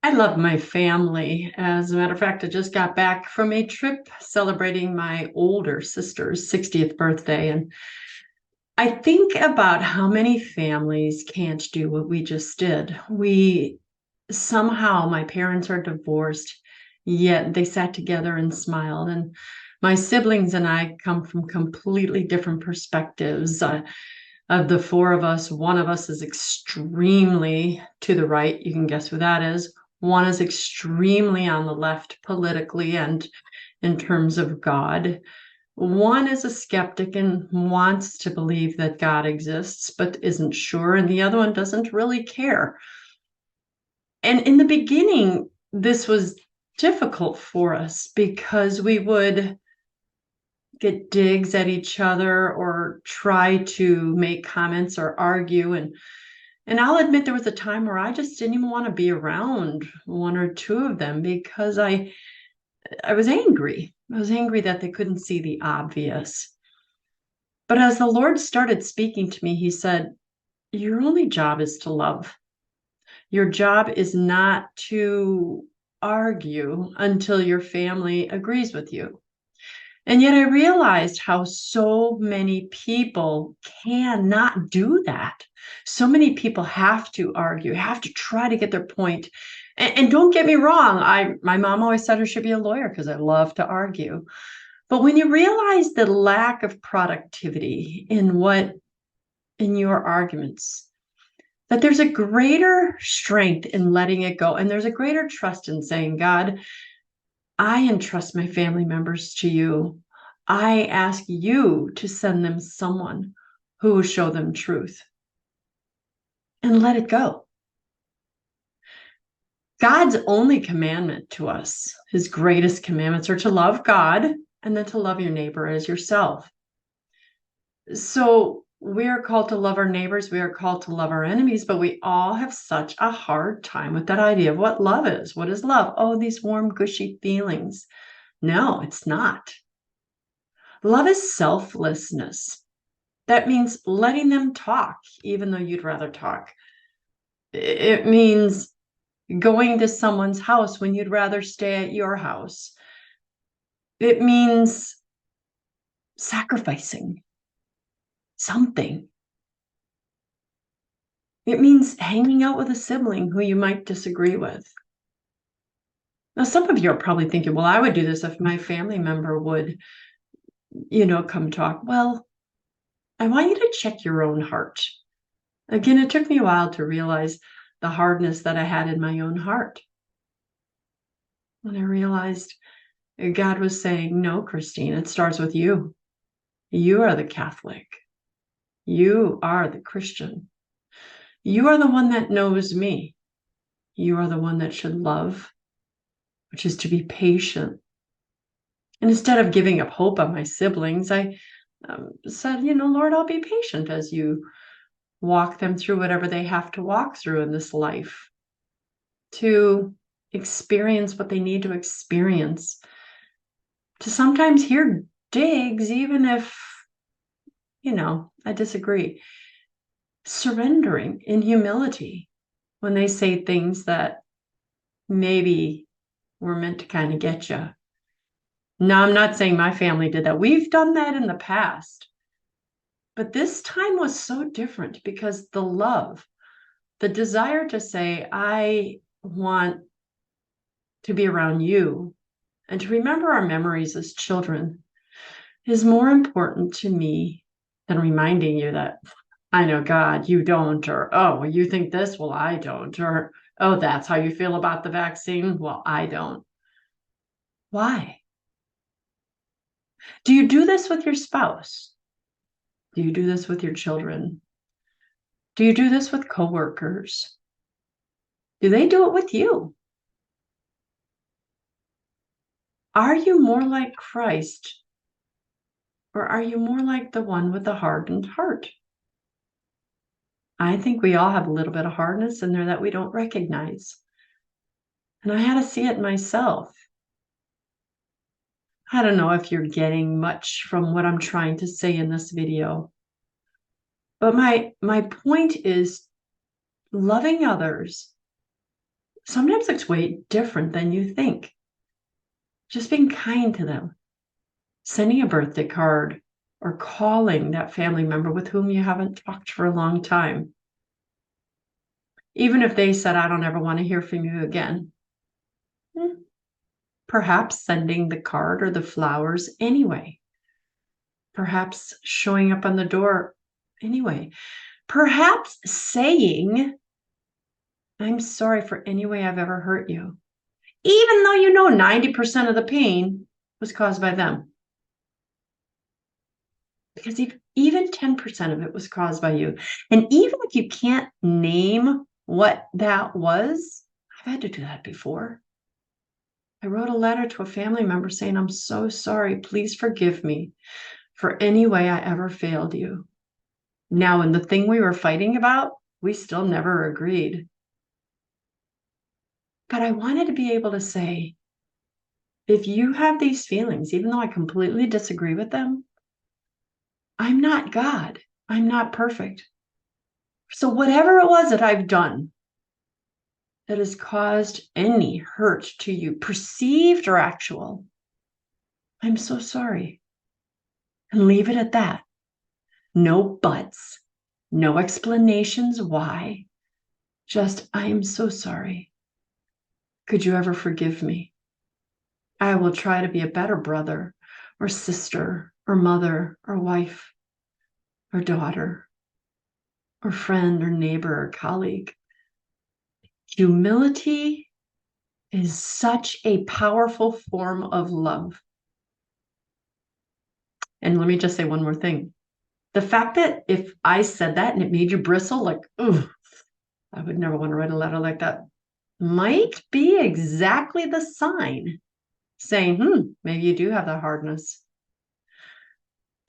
I love my family. As a matter of fact, I just got back from a trip celebrating my older sister's 60th birthday. And I think about how many families can't do what we just did. My parents are divorced, yet they sat together and smiled. And my siblings and I come from completely different perspectives. Of the four of us, one of us is extremely to the right. You can guess who that is. One is extremely on the left politically and in terms of God. One is a skeptic and wants to believe that God exists, but isn't sure. And the other one doesn't really care. And in the beginning, this was difficult for us because we would get digs at each other or try to make comments or argue. And I'll admit there was a time where I just didn't even want to be around one or two of them because I was angry. I was angry that they couldn't see the obvious. But as the Lord started speaking to me, he said, your only job is to love. Your job is not to argue until your family agrees with you. And yet I realized how so many people cannot do that. So many people have to argue, have to try to get their point. And don't get me wrong, my mom always said I should be a lawyer because I love to argue. But when you realize the lack of productivity in your arguments, that there's a greater strength in letting it go, and there's a greater trust in saying, God, I entrust my family members to you. I ask you to send them someone who will show them truth and let it go. God's only commandment to us, his greatest commandments, are to love God and then to love your neighbor as yourself. So we are called to love our neighbors. We are called to love our enemies, but we all have such a hard time with that idea of what love is. What is love? Oh, these warm, gushy feelings. No, it's not. Love is selflessness. That means letting them talk, even though you'd rather talk. It means going to someone's house when you'd rather stay at your house. It means sacrificing something. It means hanging out with a sibling who you might disagree with. Now, some of you are probably thinking, well, I would do this if my family member would, come talk. Well, I want you to check your own heart. Again, it took me a while to realize the hardness that I had in my own heart. When I realized God was saying, no, Christine, it starts with you. You are the Catholic. You are the Christian. You are the one that knows me. You are the one that should love, which is to be patient. And instead of giving up hope on my siblings, I said, Lord, I'll be patient as you walk them through whatever they have to walk through in this life to experience what they need to experience, to sometimes hear digs, even if, I disagree. Surrendering in humility when they say things that maybe were meant to kind of get you. Now, I'm not saying my family did that. We've done that in the past. But this time was so different because the love, the desire to say, I want to be around you and to remember our memories as children is more important to me than reminding you that I know God, you don't, or, oh, well, you think this, well, I don't, or, oh, that's how you feel about the vaccine, well, I don't. Why? Do you do this with your spouse? Do you do this with your children? Do you do this with coworkers? Do they do it with you? Are you more like Christ, or are you more like the one with the hardened heart? I think we all have a little bit of hardness in there that we don't recognize. And I had to see it myself. I don't know if you're getting much from what I'm trying to say in this video. But my point is loving others sometimes it's way different than you think. Just being kind to them, sending a birthday card, or calling that family member with whom you haven't talked for a long time. Even if they said, I don't ever want to hear from you again. Perhaps sending the card or the flowers anyway. Perhaps showing up on the door anyway. Perhaps saying, I'm sorry for any way I've ever hurt you, even though you know 90% of the pain was caused by them. Because even 10% of it was caused by you. And even if you can't name what that was, I've had to do that before. I wrote a letter to a family member saying, I'm so sorry. Please forgive me for any way I ever failed you. Now, in the thing we were fighting about, we still never agreed. But I wanted to be able to say, if you have these feelings, even though I completely disagree with them, I'm not God. I'm not perfect. So whatever it was that I've done that has caused any hurt to you, perceived or actual, I'm so sorry. And leave it at that. No buts, no explanations why. Just, I am so sorry. Could you ever forgive me? I will try to be a better brother or sister or mother or wife or daughter or friend or neighbor or colleague. Humility is such a powerful form of love. And let me just say one more thing. The fact that if I said that and it made you bristle, like, ooh, I would never want to write a letter like that, might be exactly the sign saying, maybe you do have that hardness.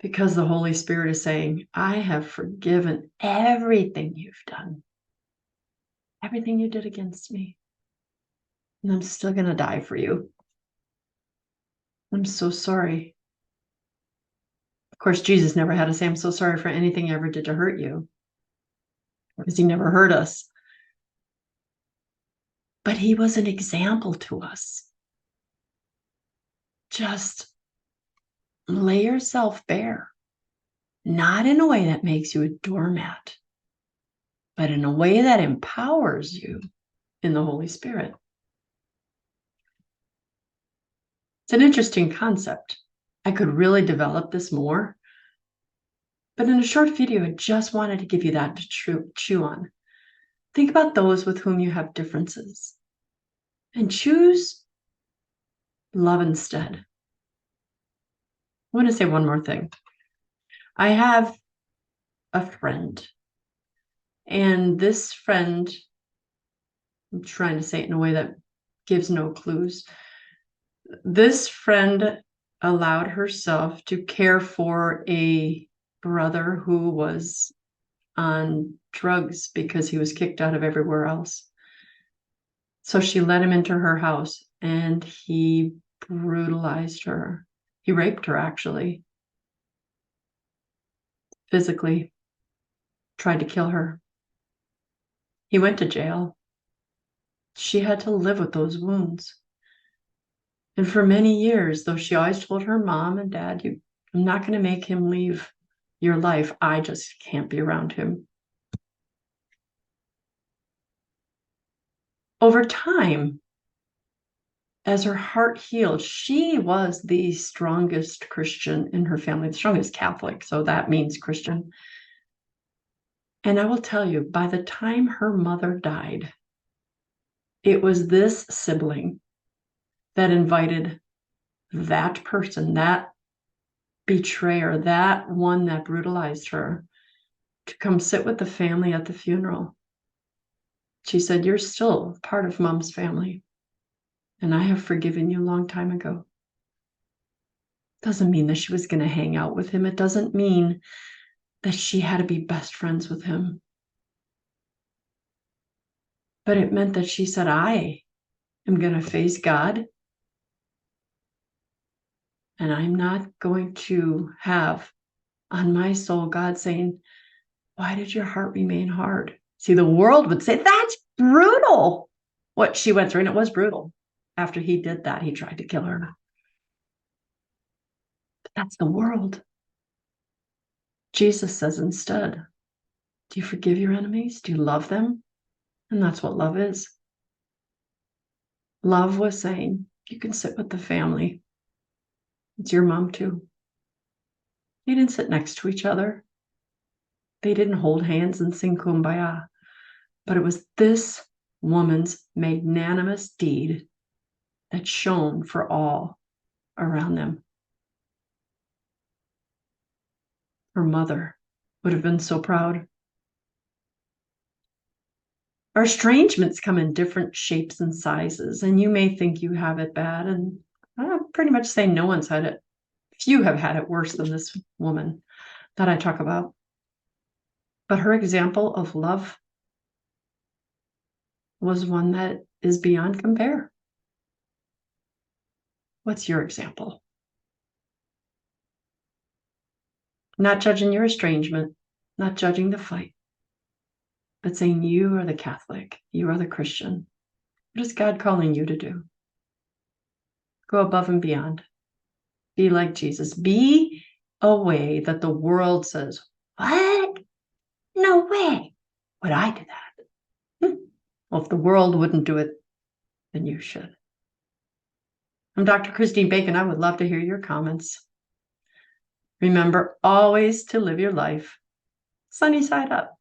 Because the Holy Spirit is saying, I have forgiven everything you've done, everything you did against me. And I'm still going to die for you. I'm so sorry. Of course, Jesus never had to say, I'm so sorry for anything I ever did to hurt you, because he never hurt us. But he was an example to us. Just lay yourself bare, not in a way that makes you a doormat, but in a way that empowers you in the Holy Spirit. It's an interesting concept. I could really develop this more, but in a short video, I just wanted to give you that to chew on. Think about those with whom you have differences and choose love instead. I want to say one more thing. I have a friend, and this friend, I'm trying to say it in a way that gives no clues. This friend allowed herself to care for a brother who was on drugs because he was kicked out of everywhere else. So she let him into her house and he brutalized her. He raped her, actually, physically, tried to kill her. He went to jail. She had to live with those wounds. And for many years, though she always told her mom and dad, I'm not going to make him leave your life. I just can't be around him. Over time, as her heart healed, she was the strongest Christian in her family, the strongest Catholic, so that means Christian. And I will tell you, by the time her mother died, it was this sibling that invited that person, that betrayer, that one that brutalized her, to come sit with the family at the funeral. She said, you're still part of Mom's family, and I have forgiven you a long time ago. Doesn't mean that she was going to hang out with him. It doesn't mean that she had to be best friends with him. But it meant that she said, I am going to face God, and I'm not going to have on my soul God saying, why did your heart remain hard? See, the world would say, that's brutal. what she went through. And it was brutal. After he did that, he tried to kill her. But that's the world. Jesus says instead, do you forgive your enemies? Do you love them? And that's what love is. Love was saying, you can sit with the family. It's your mom too. They didn't sit next to each other. They didn't hold hands and sing Kumbaya. But it was this woman's magnanimous deed that shone for all around them. Her mother would have been so proud. Our estrangements come in different shapes and sizes, and you may think you have it bad, and I'm pretty much saying no one's had it. Few have had it worse than this woman that I talk about. But her example of love was one that is beyond compare. What's your example? Not judging your estrangement, not judging the fight, but saying you are the Catholic, you are the Christian. What is God calling you to do? Go above and beyond. Be like Jesus. Be a way that the world says, what? No way would I do that. Well, if the world wouldn't do it, then you should. I'm Dr. Christine Bacon. I would love to hear your comments. Remember always to live your life sunny side up.